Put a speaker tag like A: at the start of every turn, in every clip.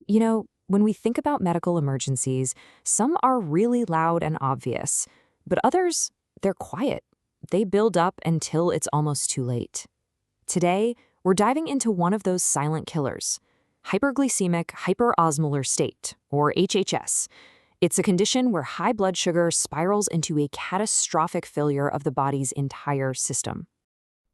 A: When we think about medical emergencies, some are really loud and obvious, but others, they're quiet. They build up until it's almost too late. Today, we're diving into one of those silent killers, hyperglycemic hyperosmolar state, or HHS. It's a condition where high blood sugar spirals into a catastrophic failure of the body's entire system.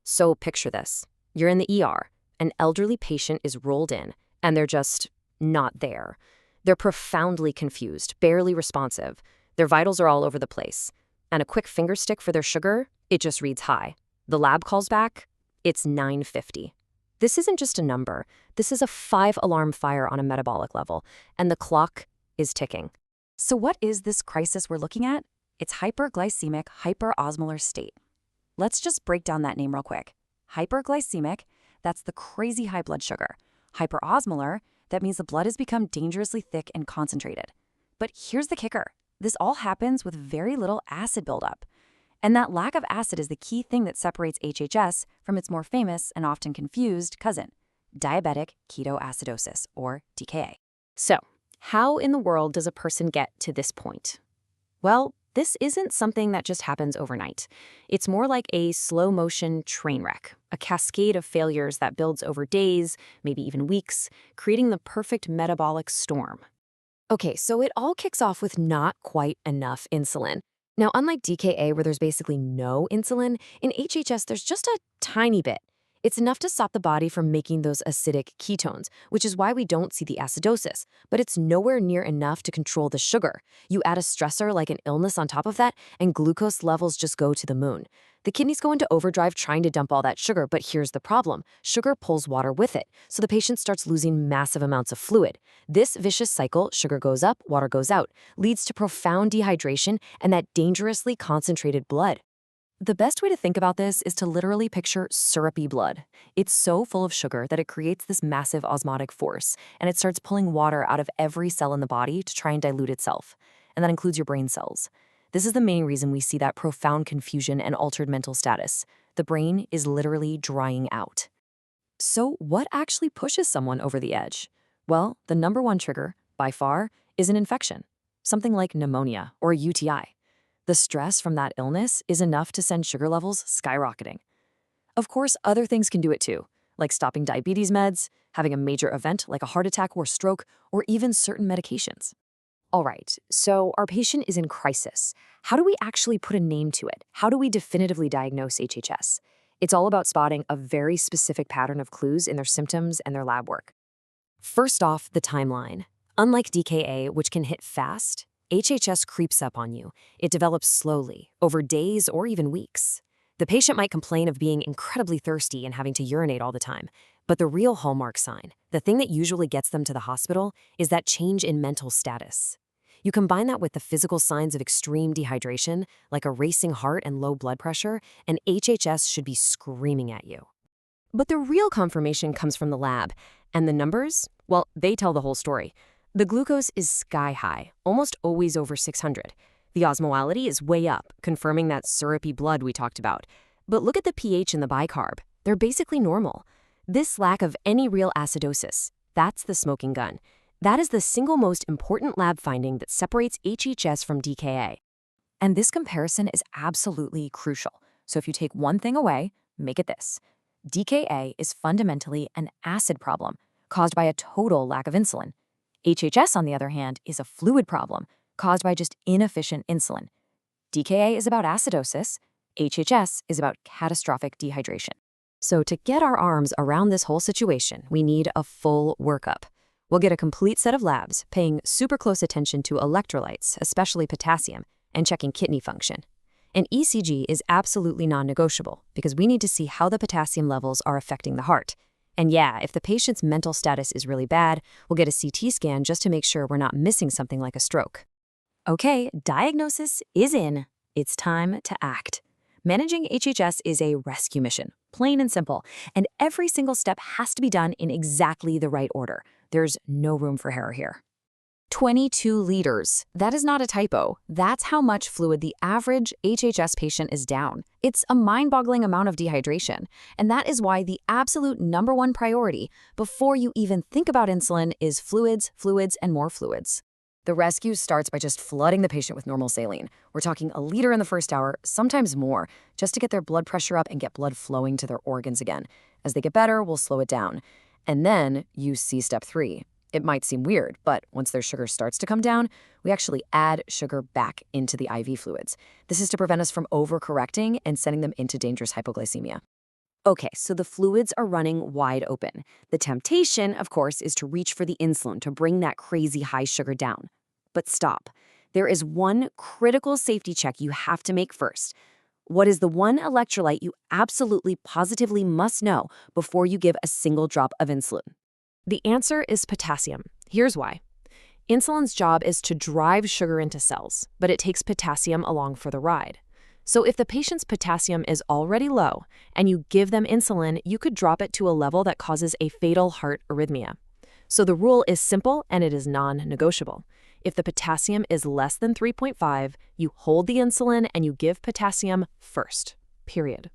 A: So picture this. You're in the ER. An elderly patient is rolled in, and they're just not there. They're profoundly confused, barely responsive. Their vitals are all over the place. And a quick finger stick for their sugar, it just reads high. The lab calls back, it's 950. This isn't just a number. This is a 5-alarm fire on a metabolic level, and the clock is ticking.
B: So what is this crisis we're looking at? It's hyperglycemic hyperosmolar state. Let's just break down that name real quick. Hyperglycemic, that's the crazy high blood sugar. Hyperosmolar, that means the blood has become dangerously thick and concentrated. But here's the kicker. This all happens with very little acid buildup. And that lack of acid is the key thing that separates HHS from its more famous and often confused cousin, diabetic ketoacidosis, or DKA.
A: So, how in the world does a person get to this point? Well, this isn't something that just happens overnight. It's more like a slow-motion train wreck, a cascade of failures that builds over days, maybe even weeks, creating the perfect metabolic storm. Okay, so it all kicks off with not quite enough insulin. Now, unlike DKA, where there's basically no insulin, in HHS there's just a tiny bit. It's enough to stop the body from making those acidic ketones, which is why we don't see the acidosis, but it's nowhere near enough to control the sugar. You add a stressor like an illness on top of that, and glucose levels just go to the moon. The kidneys go into overdrive trying to dump all that sugar, but here's the problem. Sugar pulls water with it, so the patient starts losing massive amounts of fluid. This vicious cycle, sugar goes up, water goes out, leads to profound dehydration and that dangerously concentrated blood. The best way to think about this is to literally picture syrupy blood. It's so full of sugar that it creates this massive osmotic force, and it starts pulling water out of every cell in the body to try and dilute itself. And that includes your brain cells. This is the main reason we see that profound confusion and altered mental status. The brain is literally drying out. So what actually pushes someone over the edge? Well, the number one trigger, by far, is an infection. Something like pneumonia or a UTI. The stress from that illness is enough to send sugar levels skyrocketing. Of course, other things can do it too, like stopping diabetes meds, having a major event like a heart attack or stroke, or even certain medications. All right, so our patient is in crisis. How do we actually put a name to it? How do we definitively diagnose HHS? It's all about spotting a very specific pattern of clues in their symptoms and their lab work. First off, the timeline. Unlike DKA, which can hit fast, HHS creeps up on you. It develops slowly, over days or even weeks. The patient might complain of being incredibly thirsty and having to urinate all the time, but the real hallmark sign, the thing that usually gets them to the hospital, is that change in mental status. You combine that with the physical signs of extreme dehydration, like a racing heart and low blood pressure, and HHS should be screaming at you. But the real confirmation comes from the lab, and the numbers, well, they tell the whole story. The glucose is sky high, almost always over 600. The osmolality is way up, confirming that syrupy blood we talked about. But look at the pH and the bicarb. They're basically normal. This lack of any real acidosis, that's the smoking gun. That is the single most important lab finding that separates HHS from DKA. And this comparison is absolutely crucial. So if you take one thing away, make it this. DKA is fundamentally an acid problem caused by a total lack of insulin. HHS, on the other hand, is a fluid problem caused by just inefficient insulin. DKA is about acidosis. HHS is about catastrophic dehydration. So to get our arms around this whole situation, we need a full workup. We'll get a complete set of labs, paying super close attention to electrolytes, especially potassium, and checking kidney function. An ECG is absolutely non-negotiable because we need to see how the potassium levels are affecting the heart. And yeah, if the patient's mental status is really bad, we'll get a CT scan just to make sure we're not missing something like a stroke. Okay, diagnosis is in. It's time to act. Managing HHS is a rescue mission, plain and simple, and every single step has to be done in exactly the right order. There's no room for error here. 22 liters. That is not a typo. That's how much fluid the average HHS patient is down. It's a mind-boggling amount of dehydration. And that is why the absolute #1 priority before you even think about insulin is fluids, fluids, and more fluids. The rescue starts by just flooding the patient with normal saline. We're talking a liter in the first hour, sometimes more, just to get their blood pressure up and get blood flowing to their organs again. As they get better, we'll slow it down. And then you see step 3. It might seem weird, but once their sugar starts to come down, we actually add sugar back into the IV fluids. This is to prevent us from overcorrecting and sending them into dangerous hypoglycemia. Okay, so the fluids are running wide open. The temptation, of course, is to reach for the insulin to bring that crazy high sugar down. But stop. There is one critical safety check you have to make first. What is the one electrolyte you absolutely, positively must know before you give a single drop of insulin?
C: The answer is potassium. Here's why. Insulin's job is to drive sugar into cells, but it takes potassium along for the ride. So if the patient's potassium is already low and you give them insulin, you could drop it to a level that causes a fatal heart arrhythmia. So the rule is simple and it is non-negotiable. If the potassium is less than 3.5, you hold the insulin and you give potassium first, period.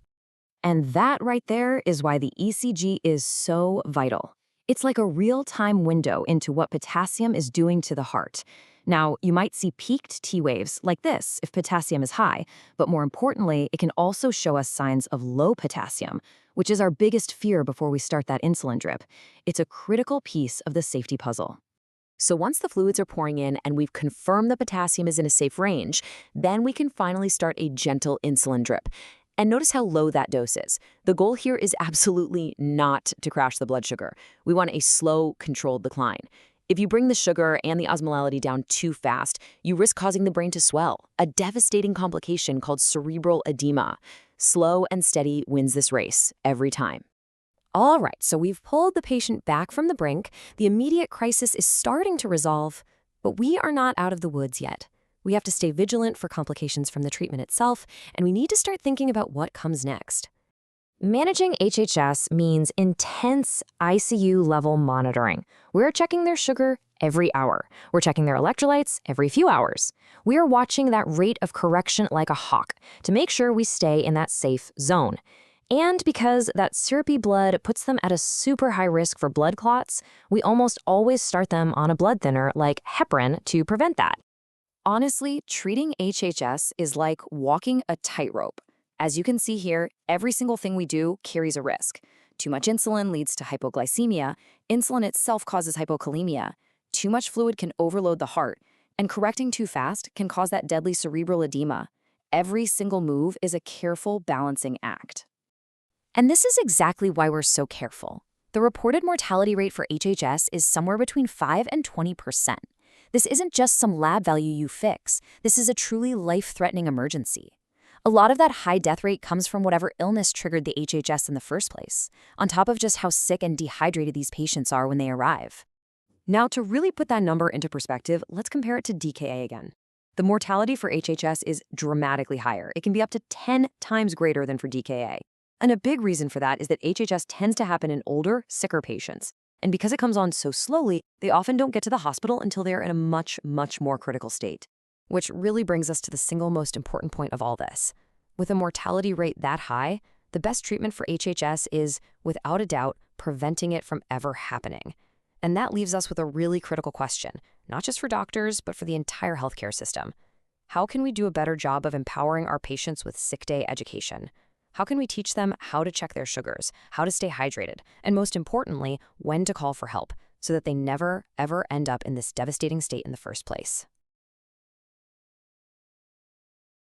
A: And that right there is why the ECG is so vital. It's like a real-time window into what potassium is doing to the heart. Now, you might see peaked T waves like this if potassium is high, but more importantly, it can also show us signs of low potassium, which is our biggest fear before we start that insulin drip. It's a critical piece of the safety puzzle. So once the fluids are pouring in and we've confirmed the potassium is in a safe range, then we can finally start a gentle insulin drip. And notice how low that dose is. The goal here is absolutely not to crash the blood sugar. We want a slow, controlled decline. If you bring the sugar and the osmolality down too fast, you risk causing the brain to swell, a devastating complication called cerebral edema. Slow and steady wins this race every time. All right, so we've pulled the patient back from the brink. The immediate crisis is starting to resolve, but we are not out of the woods yet. We have to stay vigilant for complications from the treatment itself, and we need to start thinking about what comes next. Managing HHS means intense ICU-level monitoring. We're checking their sugar every hour. We're checking their electrolytes every few hours. We are watching that rate of correction like a hawk to make sure we stay in that safe zone. And because that syrupy blood puts them at a super high risk for blood clots, we almost always start them on a blood thinner like heparin to prevent that. Honestly, treating HHS is like walking a tightrope. As you can see here, every single thing we do carries a risk. Too much insulin leads to hypoglycemia. Insulin itself causes hypokalemia. Too much fluid can overload the heart. And correcting too fast can cause that deadly cerebral edema. Every single move is a careful balancing act. And this is exactly why we're so careful. The reported mortality rate for HHS is somewhere between 5 and 20%. This isn't just some lab value you fix. This is a truly life-threatening emergency. A lot of that high death rate comes from whatever illness triggered the HHS in the first place, on top of just how sick and dehydrated these patients are when they arrive. Now, to really put that number into perspective, let's compare it to DKA again. The mortality for HHS is dramatically higher. It can be up to 10 times greater than for DKA. And a big reason for that is that HHS tends to happen in older, sicker patients. And because it comes on so slowly, they often don't get to the hospital until they're in a much, much more critical state. Which really brings us to the single most important point of all this. With a mortality rate that high, the best treatment for HHS is, without a doubt, preventing it from ever happening. And that leaves us with a really critical question, not just for doctors, but for the entire healthcare system. How can we do a better job of empowering our patients with sick day education? How can we teach them how to check their sugars, how to stay hydrated, and most importantly, when to call for help, so that they never, ever end up in this devastating state in the first place?